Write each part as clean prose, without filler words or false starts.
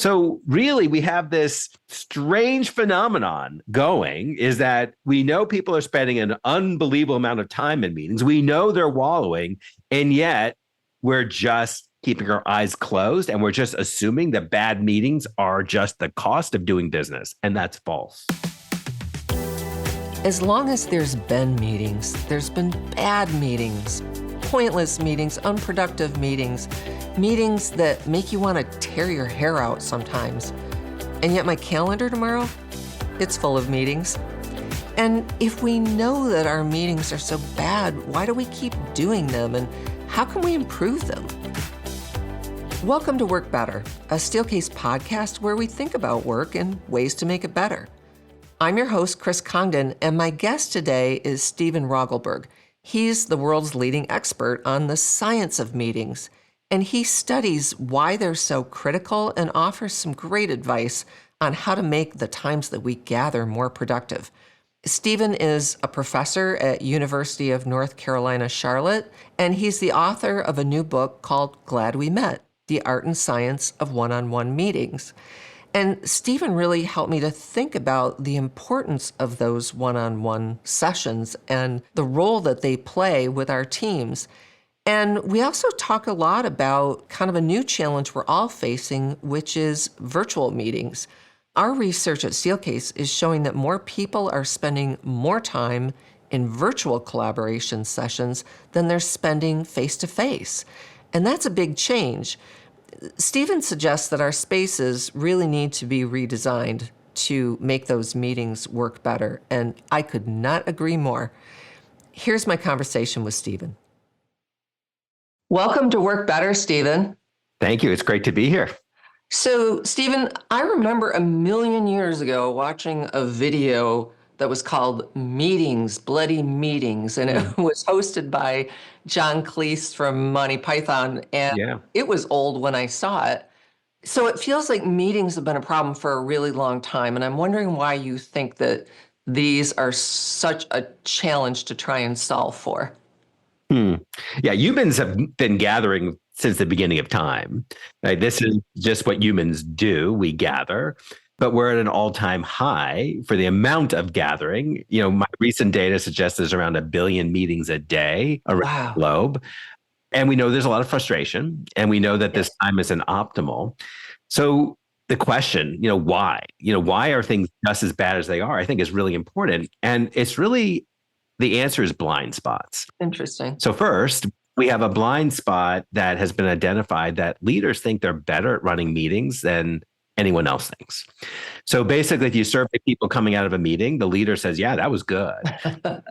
So really, we have this strange phenomenon going is that we know people are spending an unbelievable amount of time in meetings. We know they're wallowing, and yet we're just keeping our eyes closed and we're just assuming that bad meetings are just the cost of doing business. And that's false. As long as there's been meetings, there's been bad meetings, pointless meetings, unproductive meetings, meetings that make you want to tear your hair out sometimes. And yet my calendar tomorrow, it's full of meetings. And if we know that our meetings are so bad, why do we keep doing them? And how can we improve them? Welcome to Work Better, a Steelcase podcast where we think about work and ways to make it better. I'm your host, Chris Congdon, and my guest today is Steven Rogelberg. He's the world's leading expert on the science of meetings, and he studies why they're so critical and offers some great advice on how to make the times that we gather more productive. Steven is a professor at University of North Carolina, Charlotte, and he's the author of a new book called Glad We Met: The Art and Science of One-on-One Meetings. And Steven really helped me to think about the importance of those one-on-one sessions and the role that they play with our teams. And we also talk a lot about kind of a new challenge we're all facing, which is virtual meetings. Our research at Steelcase is showing that more people are spending more time in virtual collaboration sessions than they're spending face-to-face. And that's a big change. Steven suggests that our spaces really need to be redesigned to make those meetings work better, and I could not agree more. Here's my conversation with Steven. Welcome to Work Better, Steven. Thank you. It's great to be here. So, Steven, I remember a million years ago watching a video that was called Meetings, Bloody Meetings, and it was hosted by John Cleese from Monty Python, and It was old when I saw it. So it feels like meetings have been a problem for a really long time, and I'm wondering why you think that these are such a challenge to try and solve for. Yeah, humans have been gathering since the beginning of time. Right? This is just what humans do. We gather. But we're at an all-time high for the amount of gathering. You know, my recent data suggests there's around 1 billion meetings a day around the globe. And we know there's a lot of frustration, and we know that this time isn't optimal. So the question, why? Why are things just as bad as they are, I think is really important. And it's really, the answer is blind spots. Interesting. So first, we have a blind spot that has been identified that leaders think they're better at running meetings than anyone else thinks. So basically, if you survey people coming out of a meeting, the leader says, yeah, that was good,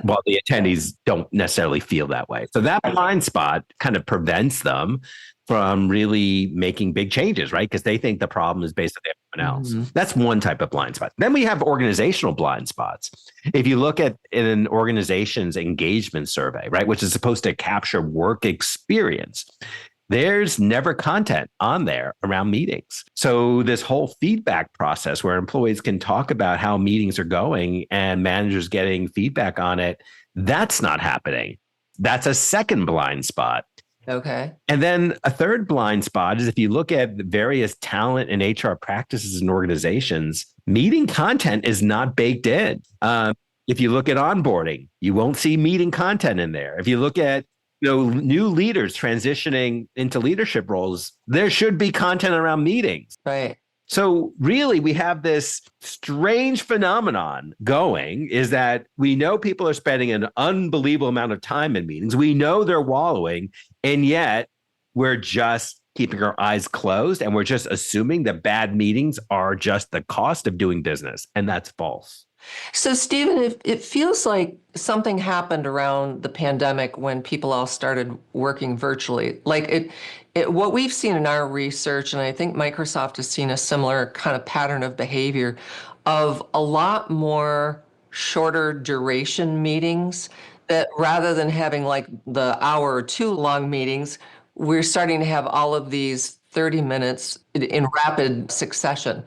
while the attendees don't necessarily feel that way. So that blind spot kind of prevents them from really making big changes, right? Because they think the problem is basically everyone else. Mm-hmm. That's one type of blind spot. Then we have organizational blind spots. If you look at in an organization's engagement survey, right, which is supposed to capture work experience, there's never content on there around meetings. So this whole feedback process where employees can talk about how meetings are going and managers getting feedback on it, that's not happening. That's a second blind spot. Okay. And then a third blind spot is if you look at the various talent and HR practices and organizations, meeting content is not baked in. If you look at onboarding, you won't see meeting content in there. If you look at new leaders transitioning into leadership roles, there should be content around meetings. Right. So really, we have this strange phenomenon going is that we know people are spending an unbelievable amount of time in meetings. We know they're wallowing, and yet we're just keeping our eyes closed and we're just assuming that bad meetings are just the cost of doing business. And that's false. So, Steven, it feels like something happened around the pandemic when people all started working virtually. Like what we've seen in our research, and I think Microsoft has seen a similar kind of pattern of behavior of a lot more shorter duration meetings, that rather than having like the hour or two long meetings, we're starting to have all of these 30 minutes in rapid succession.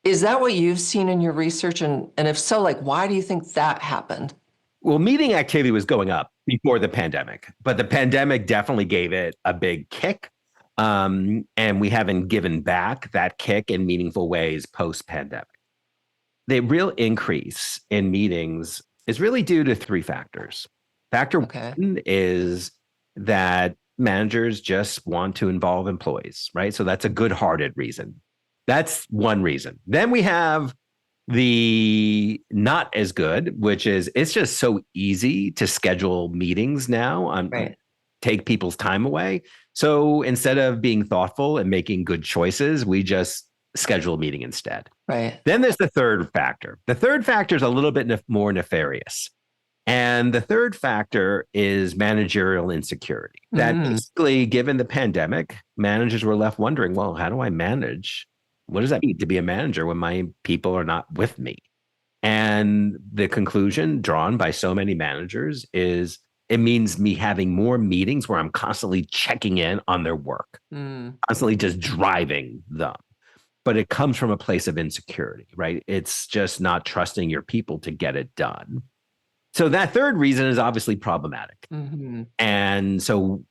Is that what you've seen in your research? And if so, like, why do you think that happened? Well, meeting activity was going up before the pandemic, but the pandemic definitely gave it a big kick. And we haven't given back that kick in meaningful ways post-pandemic. The real increase in meetings is really due to three factors. Factor one is that managers just want to involve employees, right? So that's a good-hearted reason. That's one reason. Then we have the not as good, which is it's just so easy to schedule meetings now, take people's time away. So instead of being thoughtful and making good choices, we just schedule a meeting instead. Right. Then there's the third factor. The third factor is a little bit more nefarious. And the third factor is managerial insecurity. That basically, given the pandemic, managers were left wondering, well, how do I manage? What does that mean to be a manager when my people are not with me? And the conclusion drawn by so many managers is it means me having more meetings where I'm constantly checking in on their work, constantly just driving them. But it comes from a place of insecurity, right? It's just not trusting your people to get it done. So that third reason is obviously problematic. And so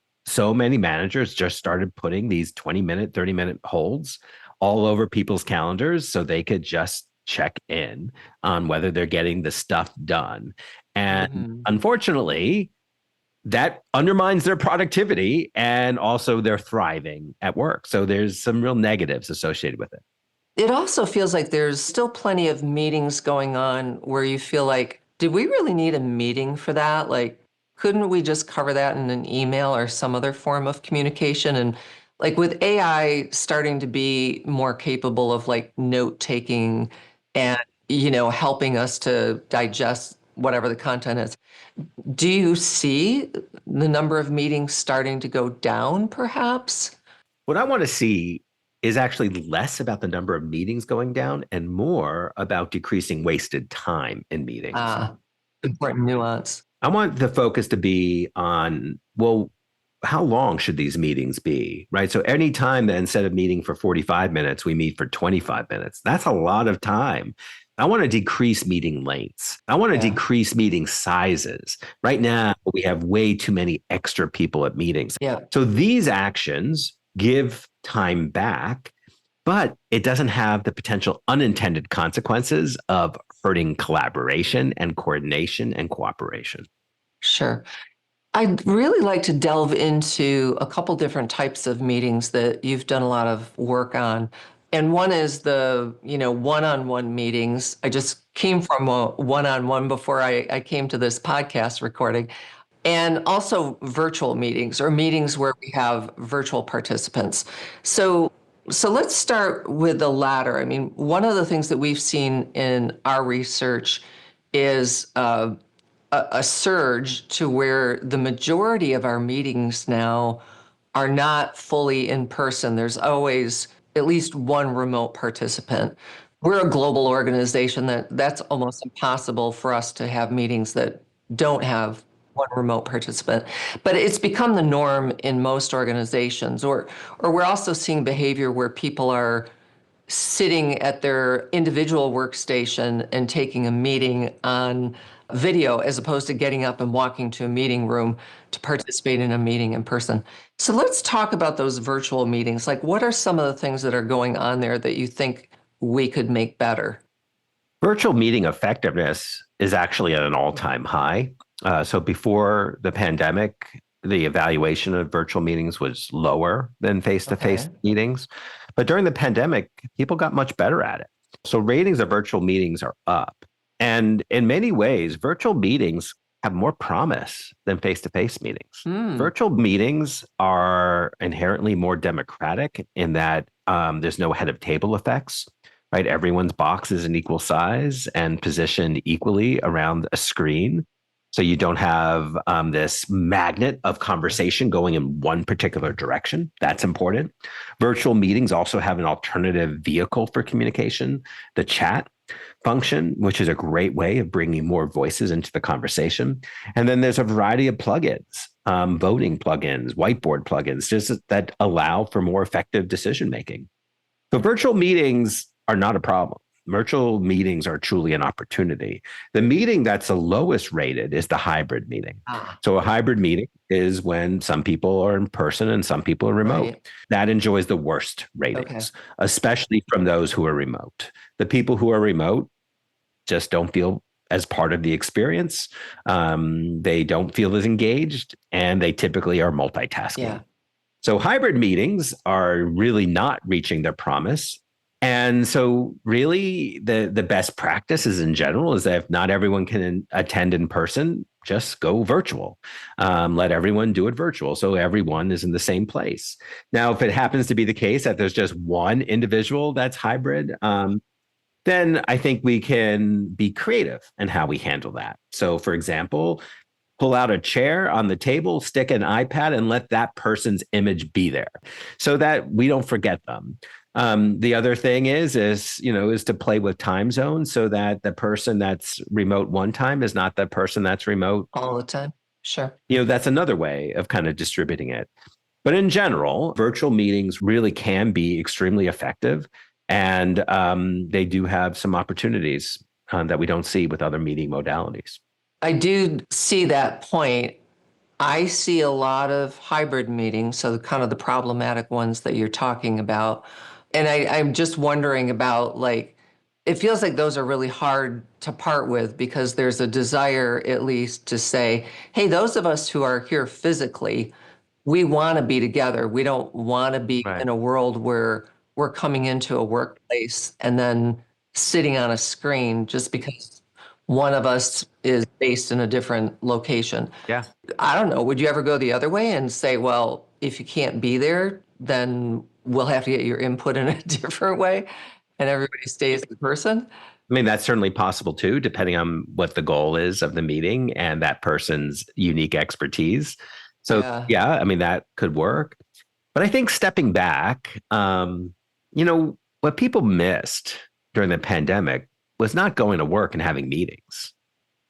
many managers just started putting these 20-minute, 30-minute holds all over people's calendars so they could just check in on whether they're getting the stuff done. And unfortunately, that undermines their productivity and also their thriving at work. So there's some real negatives associated with it. It also feels like there's still plenty of meetings going on where you feel like, did we really need a meeting for that? Like, couldn't we just cover that in an email or some other form of communication? And like with AI starting to be more capable of like note taking and, helping us to digest whatever the content is, do you see the number of meetings starting to go down perhaps? What I want to see is actually less about the number of meetings going down and more about decreasing wasted time in meetings. Important nuance. I want the focus to be on, well, how long should these meetings be, right? So any time that instead of meeting for 45 minutes, we meet for 25 minutes, that's a lot of time. I want to decrease meeting lengths. I want to decrease meeting sizes. Right now, we have way too many extra people at meetings. So these actions give time back, but it doesn't have the potential unintended consequences of hurting collaboration and coordination and cooperation. Sure. I'd really like to delve into a couple different types of meetings that you've done a lot of work on. And one is the, one-on-one meetings. I just came from a one-on-one before I came to this podcast recording. And also virtual meetings or meetings where we have virtual participants. So let's start with the latter. I mean, one of the things that we've seen in our research is a surge to where the majority of our meetings now are not fully in person. There's always at least one remote participant. We're a global organization that's almost impossible for us to have meetings that don't have one remote participant. But it's become the norm in most organizations, or we're also seeing behavior where people are sitting at their individual workstation and taking a meeting on video as opposed to getting up and walking to a meeting room to participate in a meeting in person. So let's talk about those virtual meetings. Like, what are some of the things that are going on there that you think we could make better? Virtual meeting effectiveness is actually at an all-time high. So before the pandemic, the evaluation of virtual meetings was lower than face-to-face meetings. But during the pandemic, people got much better at it. So ratings of virtual meetings are up. And in many ways, virtual meetings have more promise than face-to-face meetings. Virtual meetings are inherently more democratic in that there's no head of table effects, right? Everyone's box is an equal size and positioned equally around a screen. So you don't have this magnet of conversation going in one particular direction. That's important. Virtual meetings also have an alternative vehicle for communication, the chat function, which is a great way of bringing more voices into the conversation. And then there's a variety of plugins, voting plugins, whiteboard plugins, just that allow for more effective decision making. So virtual meetings are not a problem. Virtual meetings are truly an opportunity. The meeting that's the lowest rated is the hybrid meeting. So a hybrid meeting is when some people are in person and some people are remote. Right. That enjoys the worst ratings, especially from those who are remote. The people who are remote just don't feel as part of the experience. They don't feel as engaged, and they typically are multitasking. Yeah. So hybrid meetings are really not reaching their promise. And so really the best practices in general is that if not everyone can attend in person, just go virtual. Let everyone do it virtual. So everyone is in the same place. Now, if it happens to be the case that there's just one individual that's hybrid, then I think we can be creative in how we handle that. So for example, pull out a chair on the table, stick an iPad, and let that person's image be there so that we don't forget them. The other thing is to play with time zones so that the person that's remote one time is not the person that's remote all the time. Sure. That's another way of kind of distributing it. But in general, virtual meetings really can be extremely effective. And they do have some opportunities that we don't see with other meeting modalities. I do see that point. I see a lot of hybrid meetings, so kind of the problematic ones that you're talking about. And I'm just wondering about, it feels like those are really hard to part with because there's a desire at least to say, hey, those of us who are here physically, we want to be together. We don't want to be in a world where we're coming into a workplace and then sitting on a screen just because one of us is based in a different location. Yeah. I don't know. Would you ever go the other way and say, well, if you can't be there, then we'll have to get your input in a different way and everybody stays in person? I mean, that's certainly possible too, depending on what the goal is of the meeting and that person's unique expertise. So I mean, that could work. But I think stepping back, what people missed during the pandemic was not going to work and having meetings.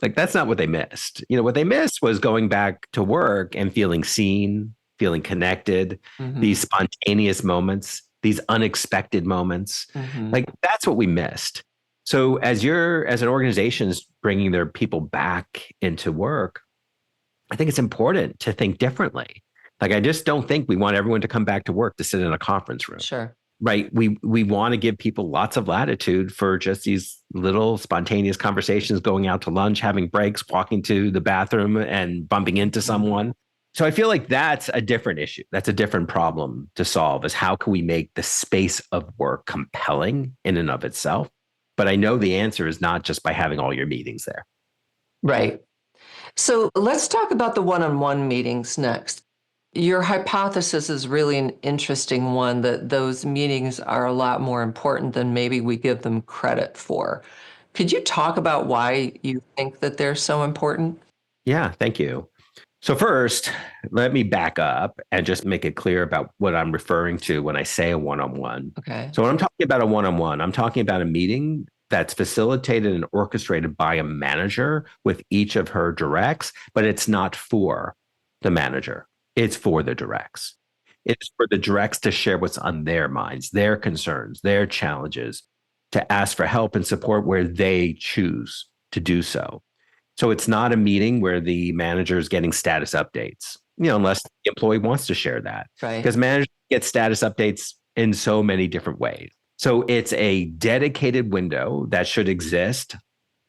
That's not what they missed. What they missed was going back to work and feeling seen, feeling connected, these spontaneous moments, these unexpected moments. That's what we missed. So as an organization is bringing their people back into work, I think it's important to think differently. I just don't think we want everyone to come back to work to sit in a conference room. Sure. Right. We want to give people lots of latitude for just these little spontaneous conversations, going out to lunch, having breaks, walking to the bathroom and bumping into someone. So I feel like that's a different issue. That's a different problem to solve, is how can we make the space of work compelling in and of itself? But I know the answer is not just by having all your meetings there. Right. So let's talk about the one-on-one meetings next. Your hypothesis is really an interesting one, that those meetings are a lot more important than maybe we give them credit for. Could you talk about why you think that they're so important? Yeah, thank you. So first, let me back up and just make it clear about what I'm referring to when I say a one-on-one. Okay. So when I'm talking about a one-on-one, I'm talking about a meeting that's facilitated and orchestrated by a manager with each of her directs, but it's not for the manager. It's for the directs. It's for the directs to share what's on their minds, their concerns, their challenges, to ask for help and support where they choose to do so. So it's not a meeting where the manager is getting status updates, unless the employee wants to share that. Right. Because managers get status updates in so many different ways. So it's a dedicated window that should exist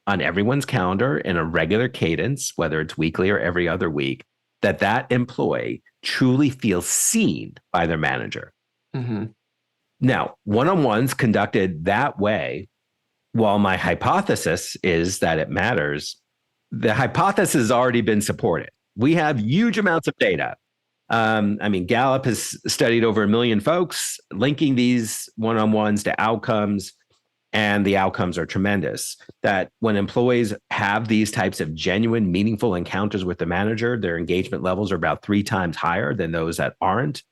on everyone's calendar in a regular cadence, whether it's weekly or every other week, that employee truly feels seen by their manager. Now, one-on-ones conducted that way, while my hypothesis is that it matters, the hypothesis has already been supported. We have huge amounts of data. Gallup has studied over 1 million folks, linking these one-on-ones to outcomes, and the outcomes are tremendous. That when employees have these types of genuine, meaningful encounters with the manager, their engagement levels are about 3 times higher than those that aren't.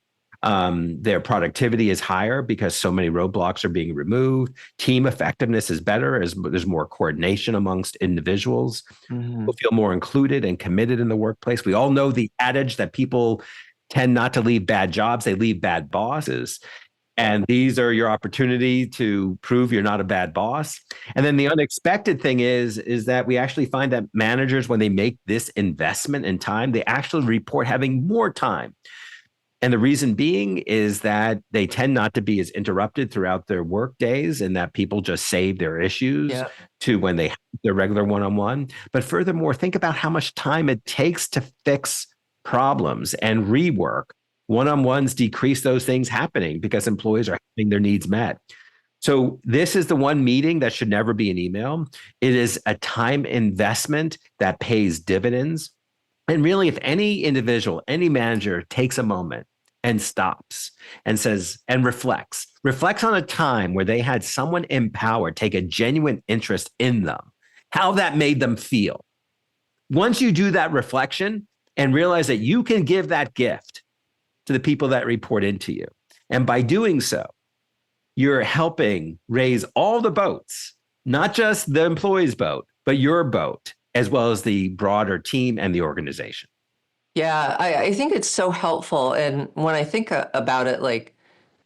Their productivity is higher because so many roadblocks are being removed. Team effectiveness is better as there's more coordination amongst individuals. People feel more included and committed in the workplace. We all know the adage that people tend not to leave bad jobs, they leave bad bosses. And these are your opportunity to prove you're not a bad boss. And then the unexpected thing is that we actually find that managers, when they make this investment in time, they actually report having more time. And the reason being is that they tend not to be as interrupted throughout their work days, and that people just save their issues to when they have their regular one-on-one. But furthermore, think about how much time it takes to fix problems and rework. One-on-ones decrease those things happening because employees are having their needs met. So this is the one meeting that should never be an email. It is a time investment that pays dividends. And really, if any individual, any manager takes a moment and stops and says, and reflects on a time where they had someone in power take a genuine interest in them, how that made them feel. Once you do that reflection and realize that you can give that gift to the people that report into you, and by doing so, you're helping raise all the boats, not just the employee's boat, but your boat, as well as the broader team and the organization. Yeah, I think it's so helpful. And when I think about it, like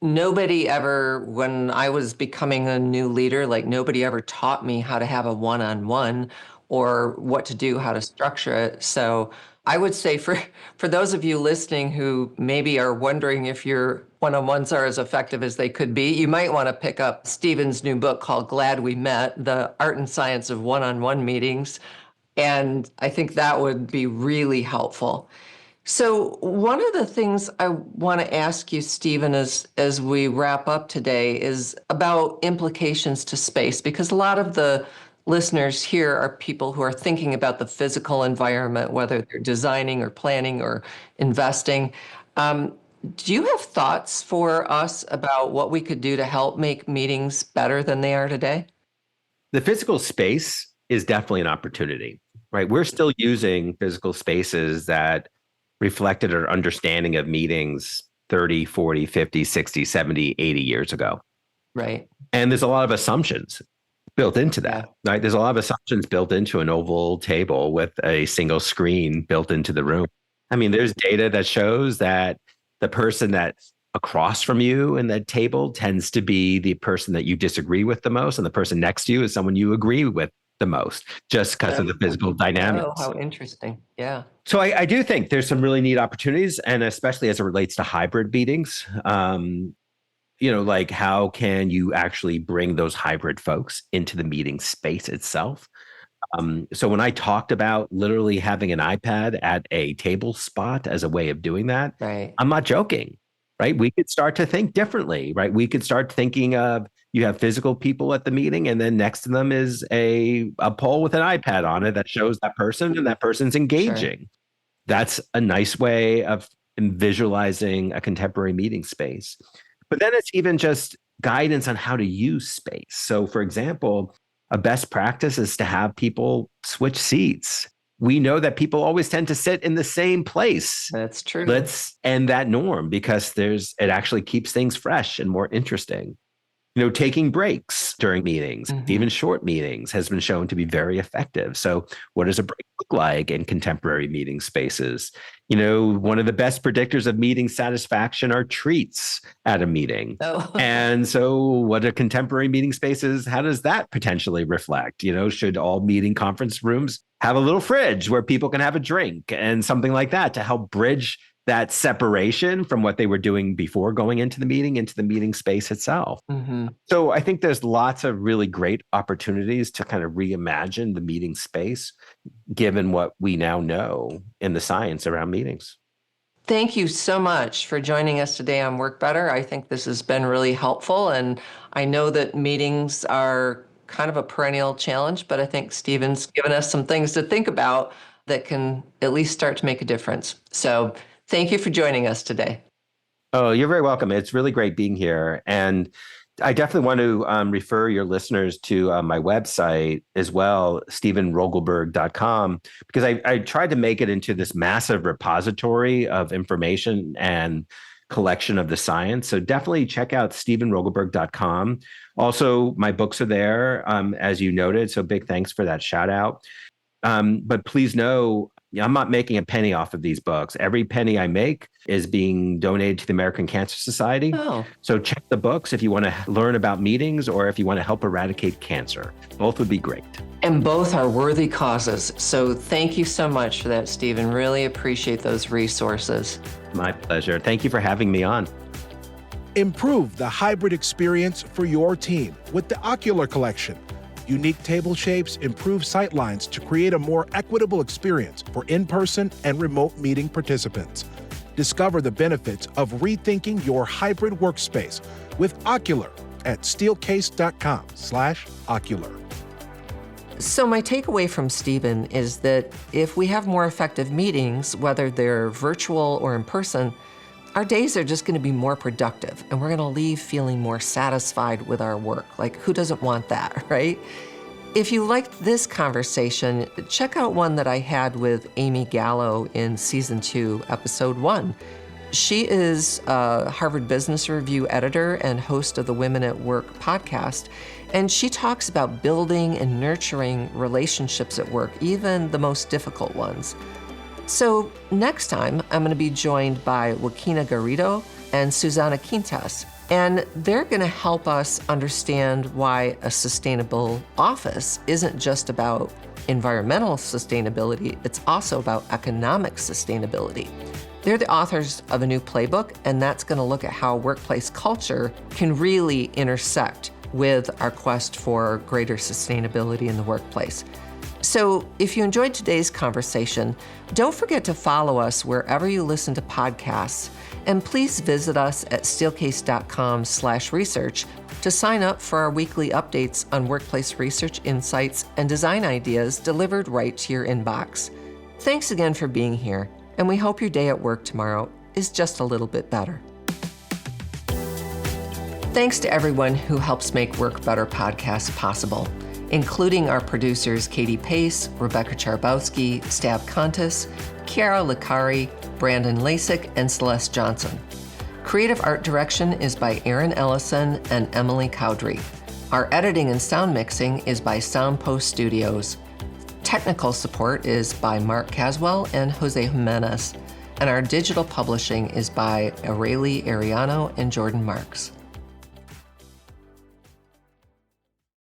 nobody ever, when I was becoming a new leader, like nobody ever taught me how to have a one-on-one or what to do, how to structure it. So I would say for those of you listening who maybe are wondering if your one-on-ones are as effective as they could be, you might want to pick up Stephen's new book called Glad We Met, The Art and Science of One-on-One Meetings. And I think that would be really helpful. So one of the things I want to ask you, Stephen, as we wrap up today is about implications to space, because a lot of the listeners here are people who are thinking about the physical environment, whether they're designing or planning or investing. Do you have thoughts for us about what we could do to help make meetings better than they are today? The physical space is definitely an opportunity, right? We're still using physical spaces that reflected our understanding of meetings 30, 40, 50, 60, 70, 80 years ago. Right. And there's a lot of assumptions built into that, right? There's a lot of assumptions built into an oval table with a single screen built into the room. I mean, there's data that shows that the person that's across from you in that table tends to be the person that you disagree with the most, and the person next to you is someone you agree with the most, just because of the physical dynamics. Oh, how interesting. Yeah. So I do think there's some really neat opportunities, and especially as it relates to hybrid meetings, like how can you actually bring those hybrid folks into the meeting space itself? So when I talked about literally having an iPad at a table spot as a way of doing that, right. I'm not joking, right? We could start to think differently, right? We could start thinking of, you have physical people at the meeting, and then next to them is a poll with an iPad on it that shows that person, and that person's engaging. Sure. That's a nice way of visualizing a contemporary meeting space. But then it's even just guidance on how to use space. So for example, a best practice is to have people switch seats. We know that people always tend to sit in the same place. That's true. Let's end that norm, because it actually keeps things fresh and more interesting. Taking breaks during meetings, even short meetings, has been shown to be very effective. So what does a break look like in contemporary meeting spaces? One of the best predictors of meeting satisfaction are treats at a meeting. Oh. And so what are contemporary meeting spaces? How does that potentially reflect? Should all meeting conference rooms have a little fridge where people can have a drink and something like that to help bridge that separation from what they were doing before going into the meeting space itself. So I think there's lots of really great opportunities to kind of reimagine the meeting space, given what we now know in the science around meetings. Thank you so much for joining us today on Work Better. I think this has been really helpful, and I know that meetings are kind of a perennial challenge, but I think Stephen's given us some things to think about that can at least start to make a difference. So thank you for joining us today. Oh, you're very welcome. It's really great being here. And I definitely want to refer your listeners to my website as well, stephenrogelberg.com, because I tried to make it into this massive repository of information and collection of the science. So definitely check out stephenrogelberg.com. Also, my books are there, as you noted. So big thanks for that shout out. But please know, I'm not making a penny off of these books. Every penny I make is being donated to the American Cancer Society. Oh. So check the books if you want to learn about meetings or if you want to help eradicate cancer. Both would be great. And both are worthy causes. So thank you so much for that, Stephen. Really appreciate those resources. My pleasure. Thank you for having me on. Improve the hybrid experience for your team with the Ocular Collection. Unique table shapes improve sightlines to create a more equitable experience for in-person and remote meeting participants. Discover the benefits of rethinking your hybrid workspace with Ocular at steelcase.com/ocular. So my takeaway from Stephen is that if we have more effective meetings, whether they're virtual or in person, our days are just going to be more productive, and we're going to leave feeling more satisfied with our work. Like, who doesn't want that, right? If you liked this conversation, check out one that I had with Amy Gallo in Season 2, Episode 1. She is a Harvard Business Review editor and host of the Women at Work podcast, and she talks about building and nurturing relationships at work, even the most difficult ones. So next time, I'm going to be joined by Joaquina Garrido and Susana Quintas, and they're going to help us understand why a sustainable office isn't just about environmental sustainability, it's also about economic sustainability. They're the authors of a new playbook, and that's going to look at how workplace culture can really intersect with our quest for greater sustainability in the workplace. So if you enjoyed today's conversation, don't forget to follow us wherever you listen to podcasts, and please visit us at steelcase.com/research to sign up for our weekly updates on workplace research insights and design ideas delivered right to your inbox. Thanks again for being here, and we hope your day at work tomorrow is just a little bit better. Thanks to everyone who helps make Work Better podcast possible, including our producers Katie Pace, Rebecca Charbauski, Stav Kontis, Chiara Licari, Brandon Lacic, and Celeste Johnson. Creative art direction is by Erin Ellison and Emily Cowdrey. Our editing and sound mixing is by Soundpost Studios. Technical support is by Mark Caswell and Jose Jimenez, and our digital publishing is by Areli, Arellano, and Jordan Marks.